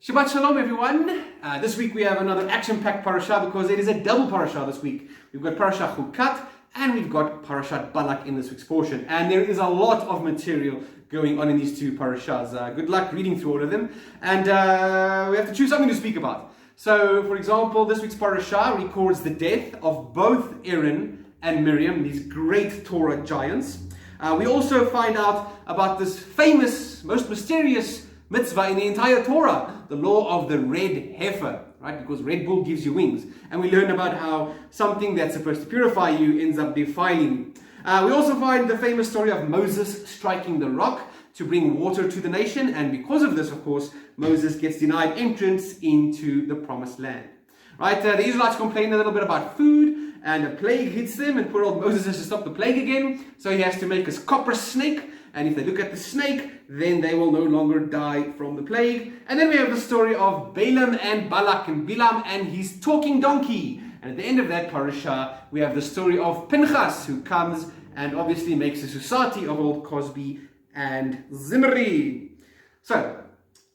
Shabbat Shalom, everyone. This week we have another action-packed parasha because it is a double parasha this week. We've got parasha Cukat and we've got Cukat-Balak in this week's portion. And there is a lot of material going on in these two parashas. Good luck reading through all of them. And we have to choose something to speak about. So, for example, this week's parasha records the death of both Aaron and Miriam, these great Torah giants. We also find out about this famous, most mysterious mitzvah in the entire Torah, the law of the red heifer, right? Because Red Bull gives you wings. And we learn about how something that's supposed to purify you ends up defiling you. We also find the famous story of Moses striking the rock to bring water to the nation. And because of this, of course, Moses gets denied entrance into the promised land. Right? The Israelites complain a little bit about food, and a plague hits them, and poor old Moses has to stop the plague again. So he has to make a copper snake. And if they look at the snake, then they will no longer die from the plague. And then we have the story of Balaam and Balak and Bilam and his talking donkey. And at the end of that parasha, we have the story of Pinchas, who comes and obviously makes a society of old Cosby and Zimri. So,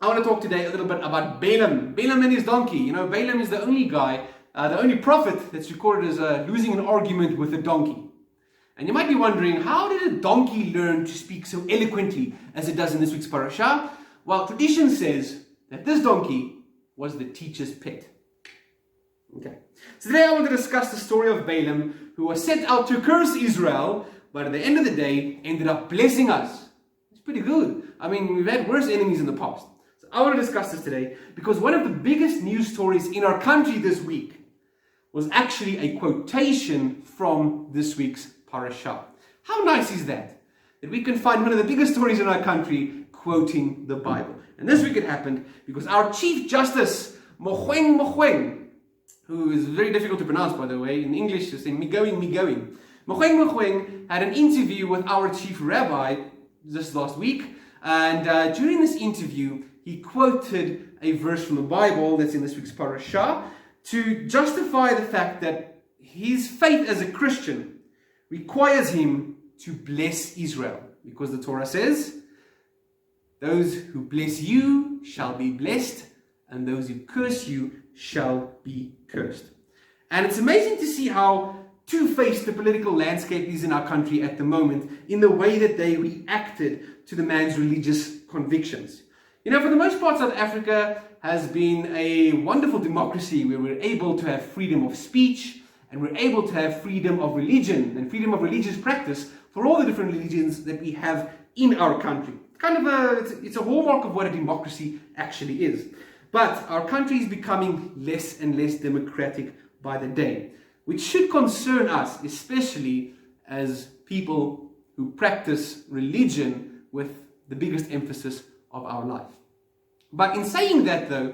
I want to talk today a little bit about Balaam. Balaam and his donkey. You know, Balaam is the only guy, the only prophet that's recorded as losing an argument with a donkey. And you might be wondering, how did a donkey learn to speak so eloquently as it does in this week's parasha? Well, tradition says that this donkey was the teacher's pet. Okay. So today I want to discuss the story of Balaam, who was set out to curse Israel, but at the end of the day ended up blessing us. It's pretty good. I mean, we've had worse enemies in the past. So I want to discuss this today because one of the biggest news stories in our country this week was actually a quotation from this week's parasha. How nice is that? That we can find one of the biggest stories in our country quoting the Bible. And this week it happened because our Chief Justice, Mogoeng, who is very difficult to pronounce, by the way, in English to say Mogoeng, Mogoeng had an interview with our Chief Rabbi this last week. And during this interview, he quoted a verse from the Bible that's in this week's parasha to justify the fact that his faith as a Christian requires him to bless Israel, because the Torah says, those who bless you shall be blessed, and those who curse you shall be cursed. And it's amazing to see how two-faced the political landscape is in our country at the moment in the way that they reacted to the man's religious convictions. You know, for the most part, South Africa has been a wonderful democracy where we're able to have freedom of speech, and we're able to have freedom of religion and freedom of religious practice for all the different religions that we have in our country. It's a hallmark of what a democracy actually is. But our country is becoming less and less democratic by the day, which should concern us, especially as people who practice religion with the biggest emphasis of our life. But in saying that, though,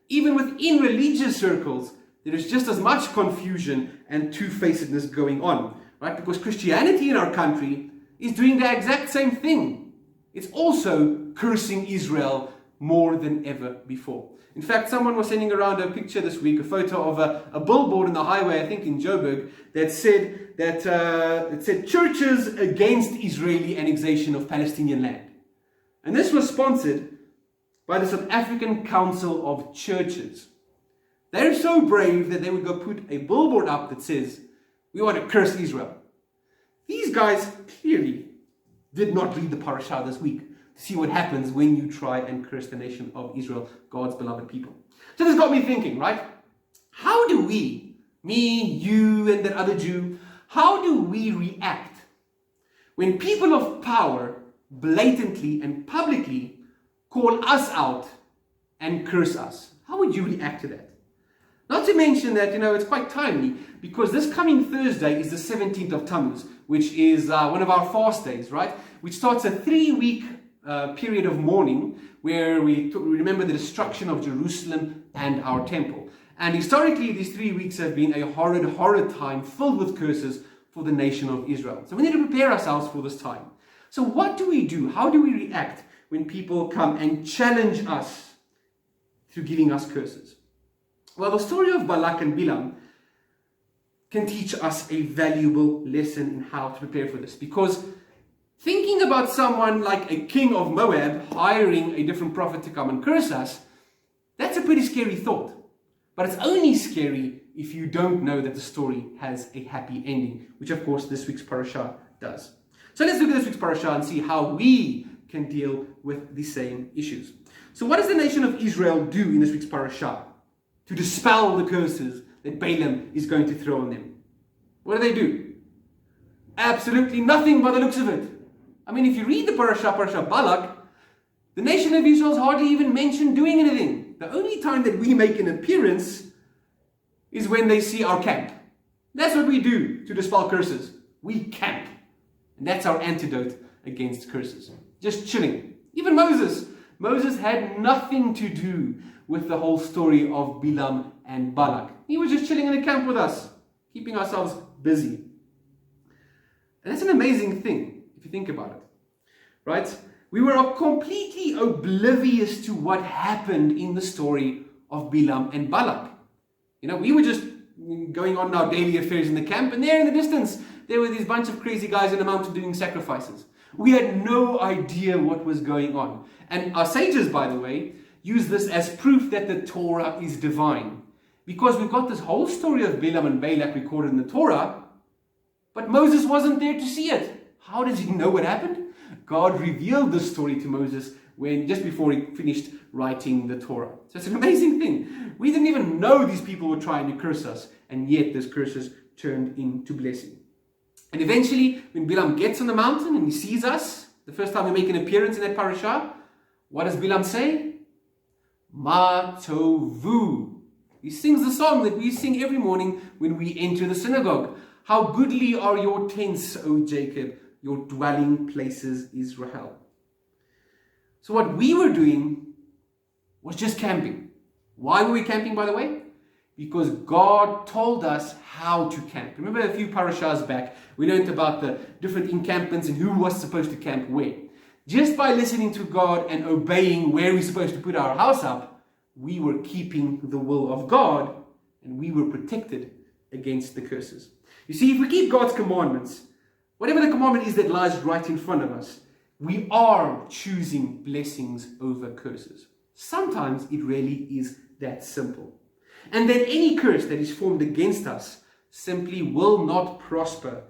even within religious circles, there is just as much confusion and two-facedness going on, right? Because Christianity in our country is doing the exact same thing. It's also cursing Israel more than ever before. In fact, someone was sending around a picture this week, a photo of a billboard on the highway, I think in Joburg, that said churches against Israeli annexation of Palestinian land. And this was sponsored by the South African Council of Churches. They're so brave that they would go put a billboard up that says, we want to curse Israel. These guys clearly did not read the parasha this week to see what happens when you try and curse the nation of Israel, God's beloved people. So this got me thinking, right? How do we, me, you, and that other Jew, how do we react when people of power blatantly and publicly call us out and curse us? How would you react to that? Not to mention that, it's quite timely, because this coming Thursday is the 17th of Tammuz, which is one of our fast days, right? Which starts a 3-week period of mourning, where we remember the destruction of Jerusalem and our temple. And historically, these 3 weeks have been a horrid time filled with curses for the nation of Israel. So we need to prepare ourselves for this time. So what do we do? How do we react when people come and challenge us through giving us curses? Well, the story of Balak and Bilam can teach us a valuable lesson in how to prepare for this. Because thinking about someone like a king of Moab hiring a different prophet to come and curse us, That's a pretty scary thought. But it's only scary if you don't know that the story has a happy ending, which of course this week's parasha does. So let's look at this week's parasha and see how we can deal with the same issues. So what does the nation of Israel do in this week's parasha to dispel the curses that Balaam is going to throw on them? What do? Absolutely nothing by the looks of it. I mean, if you read the parasha Balak, the nation of Israel is hardly even mentioned doing anything. The only time that we make an appearance is when they see our camp. That's what we do to dispel curses. We camp. And that's our antidote against curses. Just chilling. Even Moses. Moses had nothing to do with the whole story of Balaam and Balak. He was just chilling in the camp with us, keeping ourselves busy. And that's an amazing thing, if you think about it. Right? We were completely oblivious to what happened in the story of Balaam and Balak. We were just going on our daily affairs in the camp, and there in the distance, there were these bunch of crazy guys in the mountain doing sacrifices. We had no idea what was going on. And our sages, by the way, use this as proof that the Torah is divine. Because we've got this whole story of Balaam and Balak recorded in the Torah, but Moses wasn't there to see it. How does he know what happened? God revealed this story to Moses just before he finished writing the Torah. So it's an amazing thing. We didn't even know these people were trying to curse us, and yet those curses turned into blessing. And eventually, when Balaam gets on the mountain and he sees us, the first time we make an appearance in that parasha, what does Balaam say? Ma tovu. He sings the song that we sing every morning when we enter the synagogue. How goodly are your tents, O Jacob, your dwelling places, Israel. So what we were doing was just camping. Why were we camping, by the way? Because God told us how to camp. Remember a few parashas back, we learned about the different encampments and who was supposed to camp where. Just by listening to God and obeying where we're supposed to put our house up, we were keeping the will of God and we were protected against the curses. You see, if we keep God's commandments, whatever the commandment is that lies right in front of us, we are choosing blessings over curses. Sometimes it really is that simple. And then any curse that is formed against us simply will not prosper,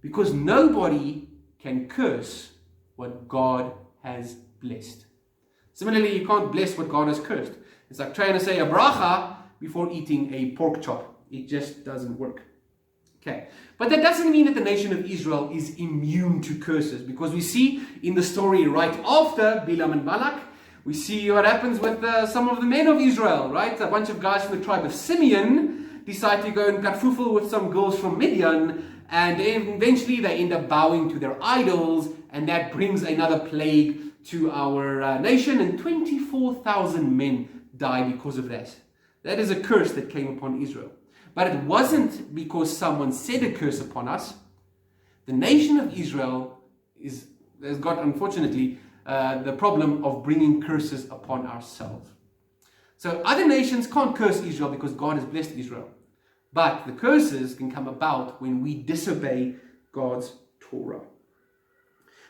because nobody can curse what God has blessed. Similarly, you can't bless what God has cursed. It's like trying to say a bracha before eating a pork chop. It just doesn't work. Okay, but that doesn't mean that the nation of Israel is immune to curses, because we see in the story right after Balaam and Balak, we see what happens with some of the men of Israel, right? A bunch of guys from the tribe of Simeon decide to go and karfufel with some girls from Midian, and eventually they end up bowing to their idols, and that brings another plague to our nation, and 24,000 men die because of that. That is a curse that came upon Israel. But it wasn't because someone said a curse upon us. The nation of Israel has got, unfortunately, the problem of bringing curses upon ourselves. So other nations can't curse Israel because God has blessed Israel. But the curses can come about when we disobey God's Torah.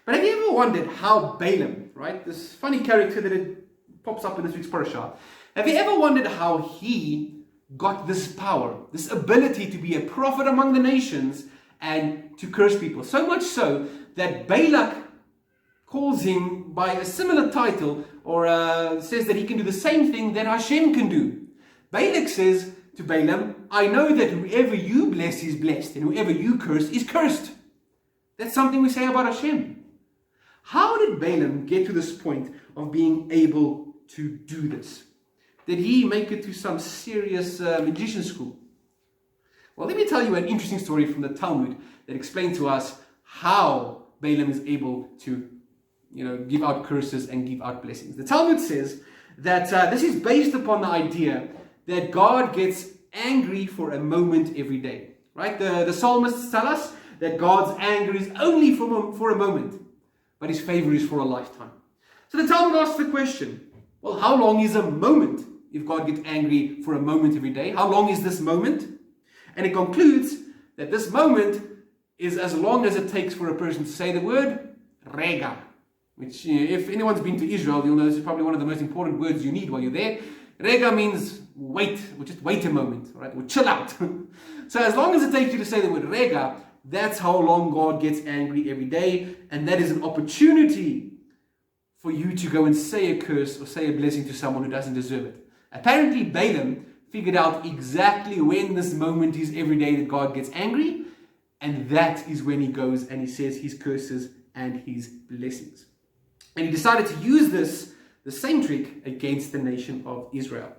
But have you ever wondered how Balaam, right, this funny character that it pops up in this week's parasha, have you ever wondered how he got this power, this ability to be a prophet among the nations and to curse people? So much so that Balak calls him by a similar title, or says that he can do the same thing that Hashem can do. Balak says to Balaam, I know that whoever you bless is blessed, and whoever you curse is cursed. That's something we say about Hashem. How did Balaam get to this point of being able to do this? Did he make it to some serious magician school? Well, let me tell you an interesting story from the Talmud that explains to us how Balaam is able to give out curses and give out blessings. The Talmud says that this is based upon the idea that God gets angry for a moment every day. Right? The psalmists tell us that God's anger is only for a moment, but his favor is for a lifetime. So the Talmud asks the question, well, how long is a moment if God gets angry for a moment every day? How long is this moment? And it concludes that this moment is as long as it takes for a person to say the word rega, which if anyone's been to Israel, you'll know this is probably one of the most important words you need while you're there. Rega means wait, or just wait a moment, right? Or chill out. So as long as it takes you to say the word rega, that's how long God gets angry every day. And that is an opportunity for you to go and say a curse or say a blessing to someone who doesn't deserve it. Apparently Balaam figured out exactly when this moment is every day that God gets angry. And that is when he goes and he says his curses and his blessings. And he decided to use the same trick against the nation of Israel.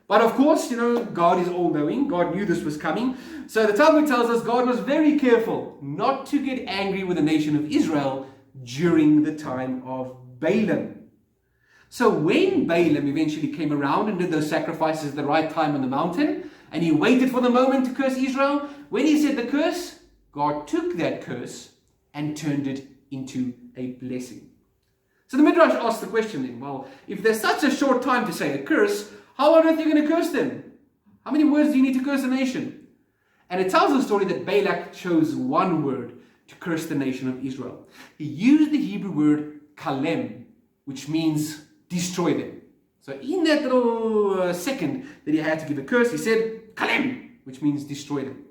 But of course, God is all-knowing. God knew this was coming. So the Talmud tells us God was very careful not to get angry with the nation of Israel during the time of Balaam. So when Balaam eventually came around and did those sacrifices at the right time on the mountain, and he waited for the moment to curse Israel, when he said the curse, God took that curse and turned it into a blessing. So the Midrash asks the question then, well, if there's such a short time to say a curse, how on earth are you going to curse them? How many words do you need to curse a nation? And it tells the story that Balak chose one word to curse the nation of Israel. He used the Hebrew word kalem, which means destroy them. So in that little second that he had to give a curse, he said kalem, which means destroy them.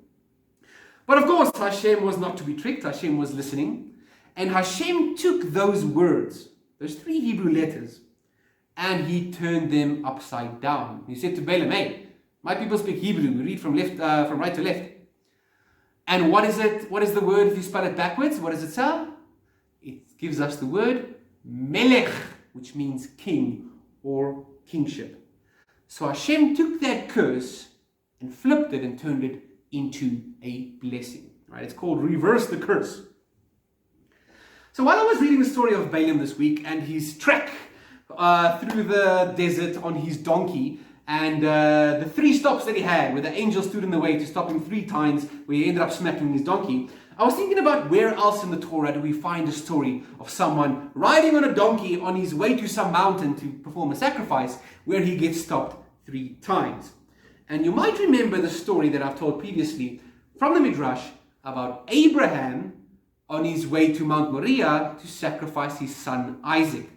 But of course, Hashem was not to be tricked. Hashem was listening. And Hashem took those words, those 3 Hebrew letters, and he turned them upside down. He said to Balaam, hey, my people speak Hebrew. We read from right to left. And what is it? What is the word if you spell it backwards? What does it say? It gives us the word melech, which means king or kingship. So Hashem took that curse and flipped it and turned it into a blessing. Right? It's called reverse the curse. So while I was reading the story of Balaam this week and his trek through the desert on his donkey, and the 3 stops that he had, where the angel stood in the way to stop him 3 times, where he ended up smacking his donkey, I was thinking about where else in the Torah do we find a story of someone riding on a donkey on his way to some mountain to perform a sacrifice, where he gets stopped 3 times. And you might remember the story that I've told previously from the Midrash about Abraham on his way to Mount Moriah to sacrifice his son Isaac.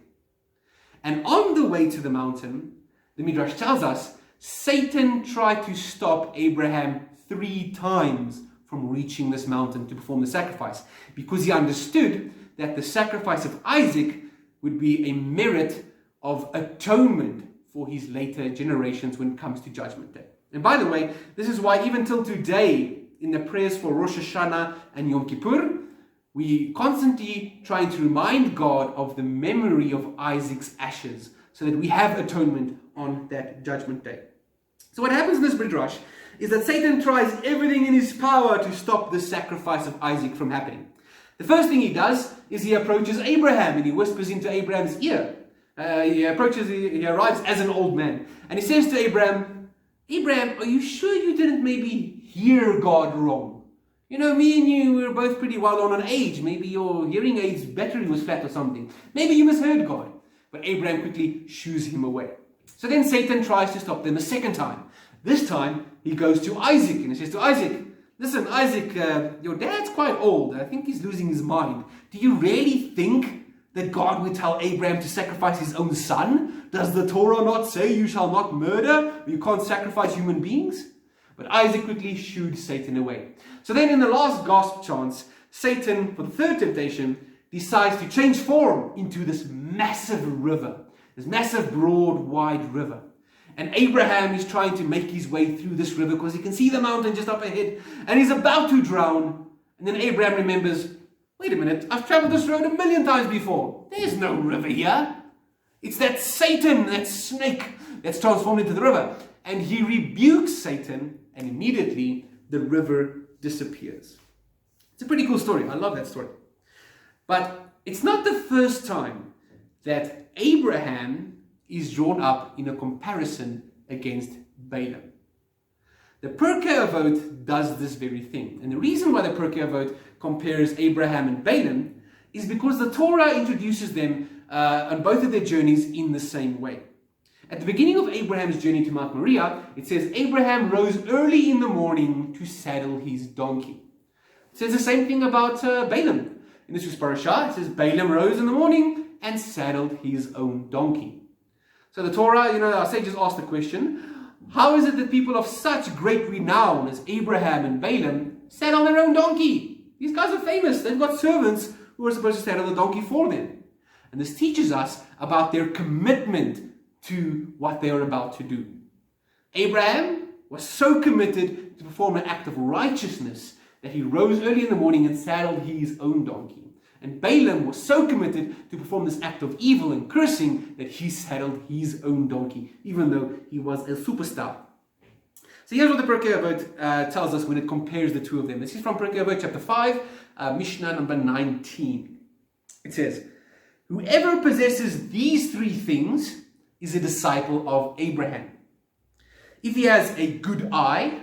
And on the way to the mountain, the Midrash tells us, Satan tried to stop Abraham 3 times from reaching this mountain to perform the sacrifice, because he understood that the sacrifice of Isaac would be a merit of atonement for his later generations when it comes to Judgment Day. And by the way, this is why even till today, in the prayers for Rosh Hashanah and Yom Kippur, we constantly trying to remind God of the memory of Isaac's ashes, so that we have atonement on that Judgment Day. So what happens in this Midrash is that Satan tries everything in his power to stop the sacrifice of Isaac from happening. The first thing he does is he approaches Abraham and he whispers into Abraham's ear. He arrives as an old man. And he says to Abraham, Abraham, are you sure you didn't maybe hear God wrong? Me and you were both pretty well on age. Maybe your hearing aid's battery was flat or something. Maybe you misheard God. But Abraham quickly shoos him away. So then Satan tries to stop them a second time. This time, he goes to Isaac and he says to Isaac, listen, Isaac, your dad's quite old. I think he's losing his mind. Do you really think that God would tell Abraham to sacrifice his own son? Does the Torah not say you shall not murder? You can't sacrifice human beings? But Isaac quickly shooed Satan away. So then in the last gasp chance, Satan, for the 3rd temptation, decides to change form into this massive river. This massive, broad, wide river. And Abraham is trying to make his way through this river because he can see the mountain just up ahead. And he's about to drown. And then Abraham remembers, wait a minute, I've traveled this road 1,000,000 times before. There's no river here. It's that Satan, that snake, that's transformed into the river. And he rebukes Satan, and immediately the river disappears. It's a pretty cool story. I love that story. But it's not the first time that Abraham is drawn up in a comparison against Balaam. The Pirkei Avot does this very thing. And the reason why the Pirkei Avot compares Abraham and Balaam is because the Torah introduces them on both of their journeys in the same way. At the beginning of Abraham's journey to Mount Moriah, it says Abraham rose early in the morning to saddle his donkey. It says the same thing about Balaam. In this week's parasha, it says Balaam rose in the morning and saddled his own donkey. So the Torah, our sages asked the question, how is it that people of such great renown as Abraham and Balaam sat on their own donkey? These guys are famous. They've got servants who are supposed to saddle the donkey for them. And this teaches us about their commitment to what they are about to do. Abraham was so committed to perform an act of righteousness that he rose early in the morning and saddled his own donkey. And Balaam was so committed to perform this act of evil and cursing that he saddled his own donkey, even though he was a superstar. So here's what the Pirkei Avot tells us when it compares the two of them. This is from Pirkei Avot chapter 5, Mishnah number 19. It says, whoever possesses these three things is a disciple of Abraham. If he has a good eye,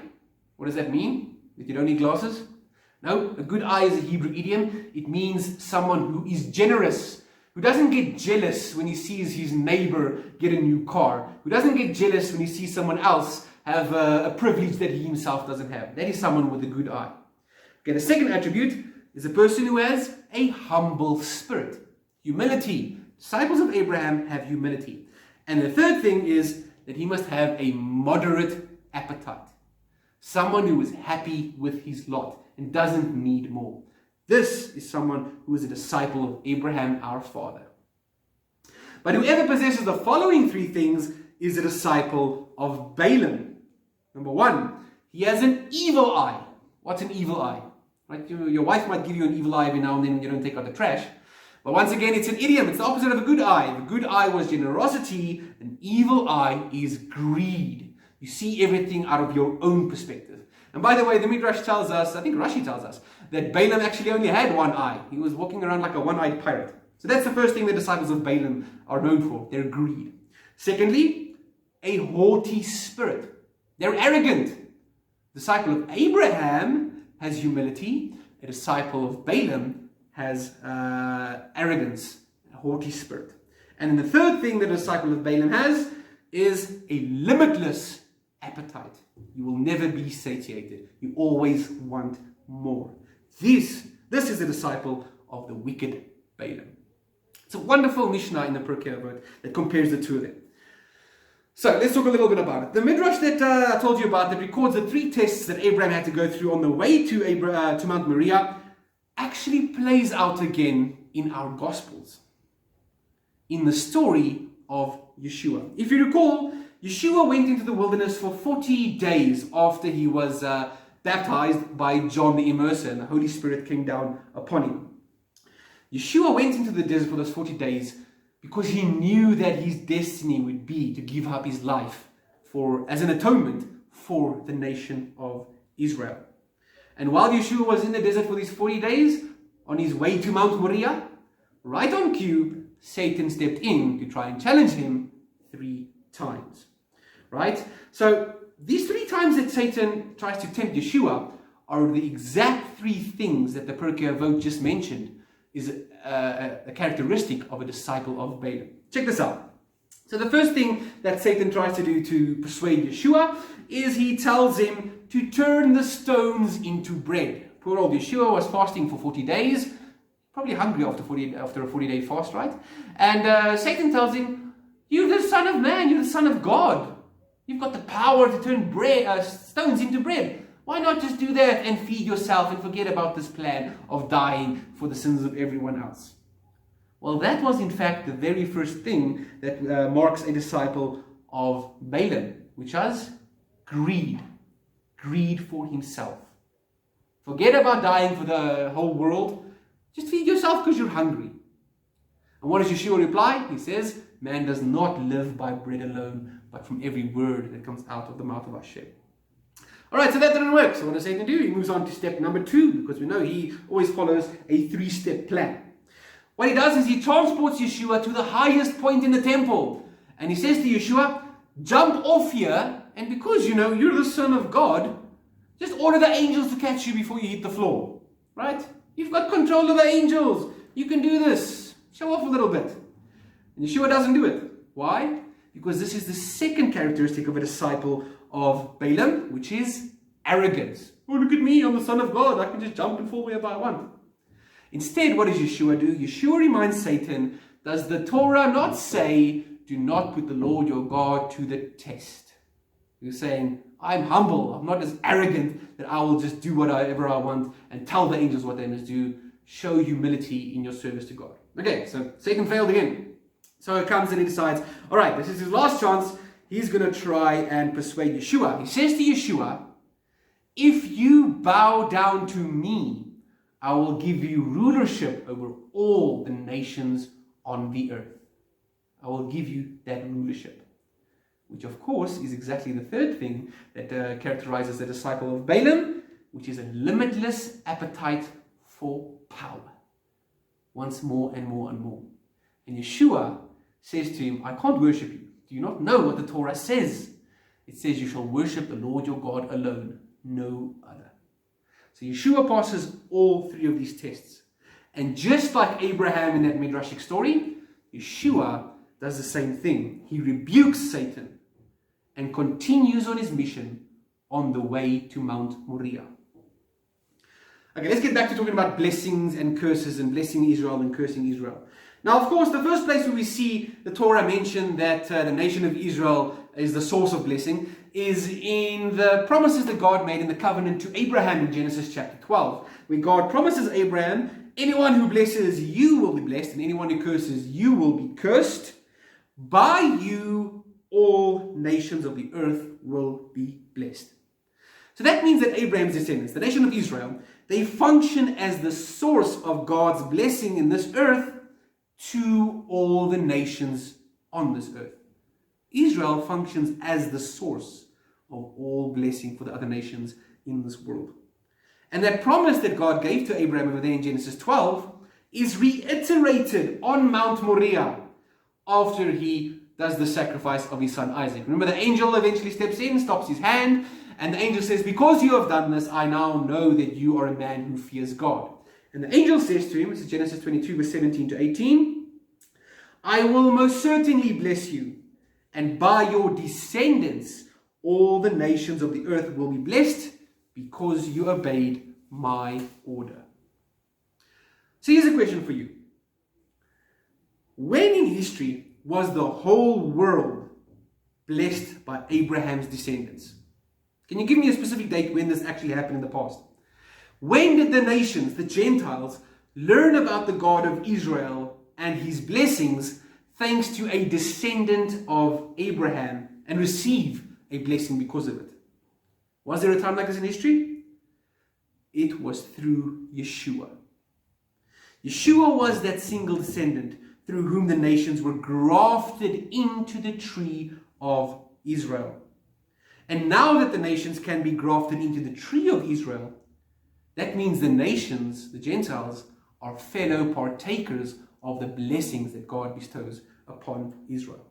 what does that mean? That you don't need glasses? No, a good eye is a Hebrew idiom. It means someone who is generous, who doesn't get jealous when he sees his neighbor get a new car, who doesn't get jealous when he sees someone else have a privilege that he himself doesn't have. That is someone with a good eye. Okay, the second attribute is a person who has a humble spirit. Humility. Disciples of Abraham have humility. And the third thing is that he must have a moderate appetite. Someone who is happy with his lot and doesn't need more. This is someone who is a disciple of Abraham, our father. But whoever possesses the following three things is a disciple of Balaam. Number one, he has an evil eye. What's an evil eye? Right? Your wife might give you an evil eye every now and then when you don't take out the trash. But once again, it's an idiom. It's the opposite of a good eye. The good eye was generosity. An evil eye is greed. You see everything out of your own perspective. And by the way, the Midrash tells us, I think Rashi tells us, that Balaam actually only had one eye. He was walking around like a one-eyed pirate. So that's the first thing the disciples of Balaam are known for, their greed. Secondly, a haughty spirit. They're arrogant. The disciple of Abraham has humility. A disciple of Balaam has arrogance, a haughty spirit. And the third thing the disciple of Balaam has is a limitless appetite. You will never be satiated. You always want more. This is a disciple of the wicked Balaam. It's a wonderful Mishnah in the Pirkei Avot that compares the two of them. So let's talk a little bit about it. The Midrash that I told you about that records the three tests that Abraham had to go through on the way to Mount Moriah actually plays out again in our Gospels, in the story of Yeshua. If you recall, Yeshua went into the wilderness for 40 days after he was baptized by John the Immerser, and the Holy Spirit came down upon him. Yeshua went into the desert for those 40 days because he knew that his destiny would be to give up his life as an atonement for the nation of Israel. And while Yeshua was in the desert for these 40 days, on his way to Mount Moriah, right on cue, Satan stepped in to try and challenge him 3 times. Right? So these 3 times that Satan tries to tempt Yeshua are the exact 3 things that the Pirkei Avot just mentioned is a characteristic of a disciple of Balaam. Check this out. So the first thing that Satan tries to do to persuade Yeshua is he tells him to turn the stones into bread. Poor old Yeshua was fasting for 40 days, probably hungry after a 40-day fast, right? And Satan tells him, you're the Son of Man, you're the Son of God. You've got the power to turn stones into bread. Why not just do that and feed yourself and forget about this plan of dying for the sins of everyone else? Well, that was in fact the very first thing that marks a disciple of Balaam, which was greed. Greed for himself. Forget about dying for the whole world. Just feed yourself because you're hungry. And what does Yeshua reply? He says, man does not live by bread alone, but from every word that comes out of the mouth of Hashem. Alright, so that didn't work. So what does Satan do? He moves on to step number 2, because we know he always follows a 3-step plan. What he does is he transports Yeshua to the highest point in the temple. And he says to Yeshua, jump off here, and because you're the Son of God, just order the angels to catch you before you hit the floor. Right? You've got control of the angels. You can do this. Show off a little bit. And Yeshua doesn't do it. Why? Because this is the second characteristic of a disciple of Balaam, which is arrogance. Oh, look at me, I'm the Son of God. I can just jump and fall wherever I want. Instead, what does Yeshua do? Yeshua reminds Satan, does the Torah not say do not put the Lord your God to the test. You're saying, I'm humble. I'm not as arrogant that I will just do whatever I want and tell the angels what they must do. Show humility in your service to God. Okay, so Satan failed again. So he comes and he decides, all right, this is his last chance. He's going to try and persuade Yeshua. He says to Yeshua, if you bow down to me, I will give you rulership over all the nations on the earth. I will give you that rulership. Which, of course, is exactly the third thing that characterizes the disciple of Balaam, which is a limitless appetite for power. Once more and more and more. And Yeshua says to him, I can't worship you. Do you not know what the Torah says? It says you shall worship the Lord your God alone, no other. So Yeshua passes all three of these tests. And just like Abraham in that Midrashic story, Yeshua does the same thing. He rebukes Satan and continues on his mission on the way to Mount Moriah. Okay, let's get back to talking about blessings and curses and blessing Israel and cursing Israel. Now, of course, the first place where we see the Torah mention that the nation of Israel is the source of blessing is in the promises that God made in the covenant to Abraham in Genesis chapter 12, where God promises Abraham, anyone who blesses you will be blessed, and anyone who curses you will be cursed. By you, all nations of the earth will be blessed. So that means that Abraham's descendants, the nation of Israel, they function as the source of God's blessing in this earth to all the nations on this earth. Israel functions as the source of all blessing for the other nations in this world. And that promise that God gave to Abraham over there in Genesis 12 is reiterated on Mount Moriah after he does the sacrifice of his son Isaac. Remember, the angel eventually steps in, stops his hand, and the angel says, because you have done this, I now know that you are a man who fears God. And the angel says to him, this is Genesis 22, verse 17 to 18, I will most certainly bless you, and by your descendants all the nations of the earth will be blessed, because you obeyed my order. So here's a question for you. When in history was the whole world blessed by Abraham's descendants? Can you give me a specific date when this actually happened in the past? When did the nations, the Gentiles, learn about the God of Israel and his blessings thanks to a descendant of Abraham and receive a blessing because of it? Was there a time like this in history? It was through Yeshua. Yeshua was that single descendant through whom the nations were grafted into the tree of Israel. And now that the nations can be grafted into the tree of Israel, that means the nations, the Gentiles, are fellow partakers of the blessings that God bestows upon Israel.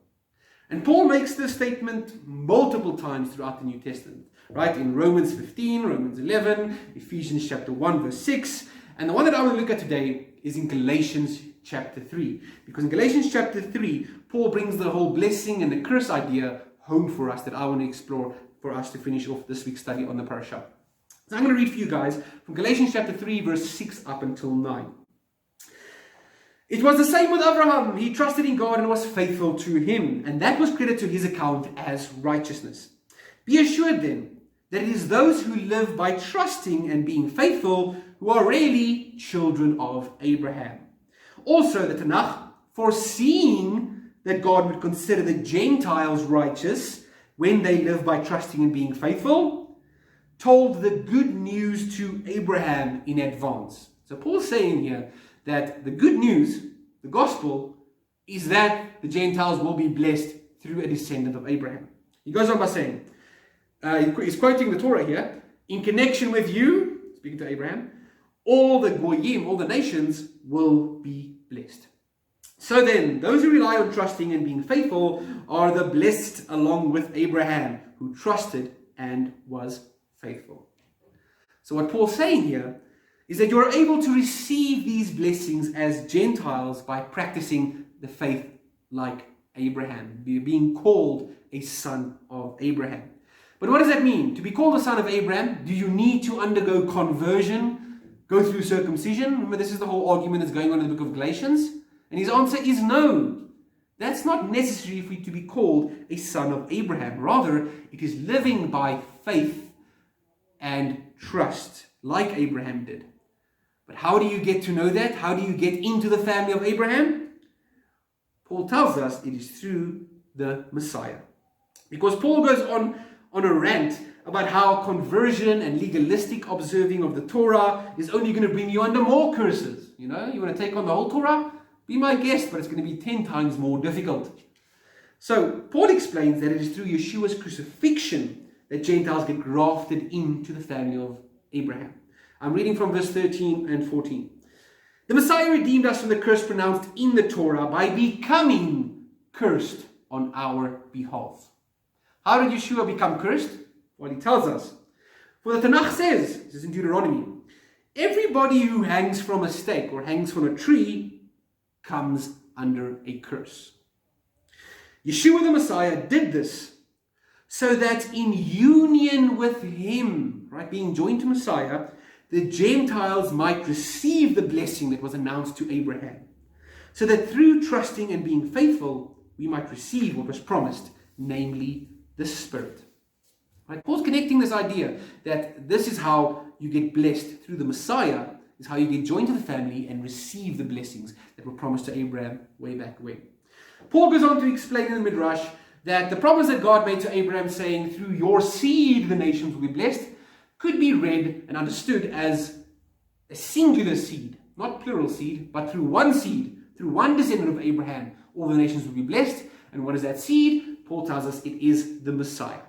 And Paul makes this statement multiple times throughout the New Testament, right? In Romans 15, Romans 11, Ephesians chapter 1, verse 6. And the one that I want to look at today is in Galatians chapter 3. Because in Galatians chapter 3, Paul brings the whole blessing and the curse idea home for us that I want to explore for us to finish off this week's study on the parasha. So I'm going to read for you guys from Galatians chapter 3, verse 6 up until 9. It was the same with Abraham. He trusted in God and was faithful to him, and that was credited to his account as righteousness. Be assured then that it is those who live by trusting and being faithful who are really children of Abraham. Also, the Tanakh, foreseeing that God would consider the Gentiles righteous when they live by trusting and being faithful, told the good news to Abraham in advance. So Paul's saying here that the good news, the gospel, is that the Gentiles will be blessed through a descendant of Abraham. He goes on by saying, he's quoting the Torah here, in connection with you, speaking to Abraham, all the goyim, all the nations will be blessed. So then, those who rely on trusting and being faithful are the blessed along with Abraham, who trusted and was faithful. So what Paul's saying here is that you're able to receive these blessings as Gentiles by practicing the faith like Abraham, being called a son of Abraham. But what does that mean? To be called a son of Abraham, do you need to undergo conversion, go through circumcision? Remember, this is the whole argument that's going on in the book of Galatians. And his answer is no. that's not necessary for you to be called a son of Abraham. Rather, it is living by faith and trust, like Abraham did. But how do you get to know that? How do you get into the family of Abraham? Paul tells us it is through the Messiah. Because Paul goes on a rant about how conversion and legalistic observing of the Torah is only going to bring you under more curses. You know, you want to take on the whole Torah? Be my guest, but it's going to be 10 times more difficult. So Paul explains that it is through Yeshua's crucifixion that Gentiles get grafted into the family of Abraham. I'm reading from verse 13 and 14. The Messiah redeemed us from the curse pronounced in the Torah by becoming cursed on our behalf. How did Yeshua become cursed? Well, he tells us. For the Tanakh says, this is in Deuteronomy, everybody who hangs from a stake or hangs from a tree comes under a curse. Yeshua the Messiah did this so that in union with him, right, being joined to Messiah, the Gentiles might receive the blessing that was announced to Abraham. So that through trusting and being faithful, we might receive what was promised, namely the Spirit. Right? Paul's connecting this idea that this is how you get blessed through the Messiah, is how you get joined to the family and receive the blessings that were promised to Abraham way back when. Paul goes on to explain in the Midrash that the promise that God made to Abraham saying, through your seed the nations will be blessed, could be read and understood as a singular seed, not plural seed, but through one seed, through one descendant of Abraham, all the nations will be blessed. And what is that seed? Paul tells us it is the Messiah.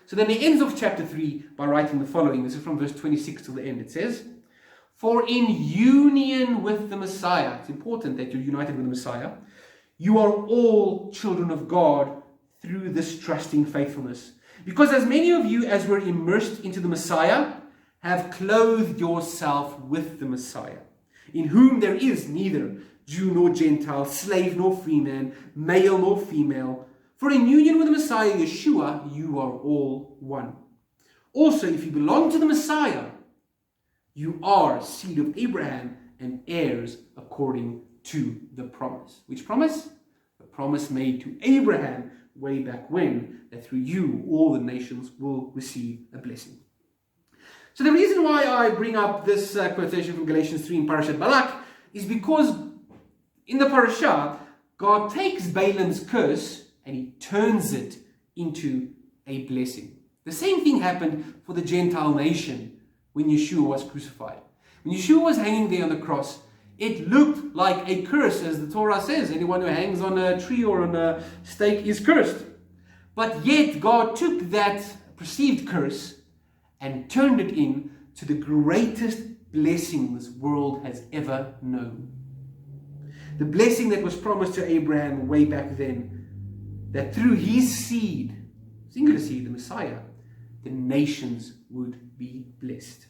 So then he ends off chapter 3 by writing the following. This is from verse 26 to the end. It says, for in union with the Messiah, it's important that you're united with the Messiah, you are all children of God through this trusting faithfulness. Because as many of you as were immersed into the Messiah have clothed yourself with the Messiah, in whom there is neither Jew nor Gentile, slave nor free man, male nor female. For in union with the Messiah, Yeshua, you are all one. Also, if you belong to the Messiah, you are seed of Abraham and heirs according to the promise. Which promise? The promise made to Abraham way back when, that through you all the nations will receive a blessing. So the reason why I bring up this quotation from Galatians 3 in Parashat Balak is because in the parasha, God takes Balaam's curse and he turns it into a blessing. The same thing happened for the Gentile nation when Yeshua was crucified. When Yeshua was hanging there on the cross, it looked like a curse, as the Torah says. Anyone who hangs on a tree or on a stake is cursed. But yet God took that perceived curse and turned it into the greatest blessing this world has ever known. The blessing that was promised to Abraham way back then, that through his seed, singular seed, the Messiah, the nations would be blessed.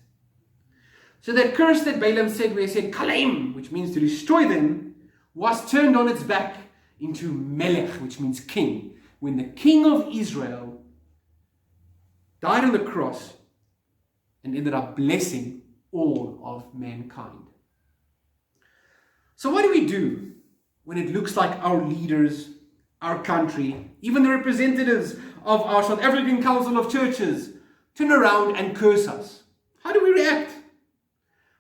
So that curse that Balaam said, where he said, Kalaim, which means to destroy them, was turned on its back into Melech, which means king. When the king of Israel died on the cross and ended up blessing all of mankind. So what do we do when it looks like our leaders, our country, even the representatives of our South African Council of Churches turn around and curse us? How do we react?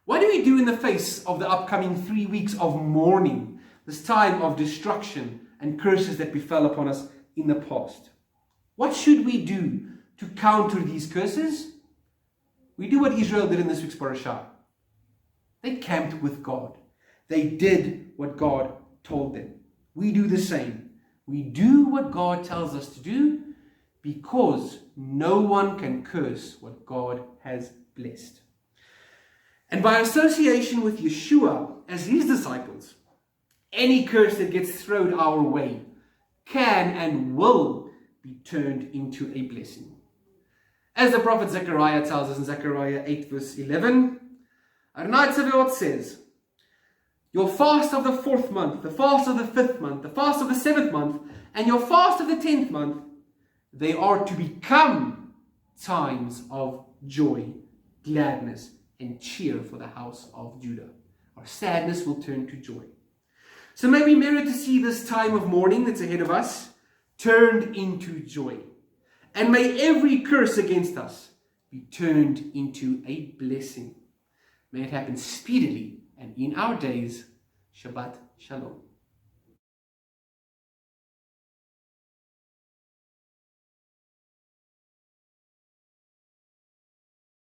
What do we do in the face of the upcoming 3 weeks of mourning, this time of destruction and curses that befell upon us in the past? What should we do to counter these curses? We do what Israel did in this week's parasha. They camped with God. They did what God told them. We do the same. We do what God tells us to do because no one can curse what God has blessed. And by association with Yeshua as his disciples, any curse that gets thrown our way can and will be turned into a blessing. As the prophet Zechariah tells us in Zechariah 8 verse 11, Adonai Tzevaot says, your fast of the 4th month, the fast of the 5th month, the fast of the 7th month, and your fast of the 10th month, they are to become times of joy, gladness, and cheer for the house of Judah. Our sadness will turn to joy. So may we merit to see this time of mourning that's ahead of us turned into joy. And may every curse against us be turned into a blessing. May it happen speedily and in our days. Shabbat Shalom.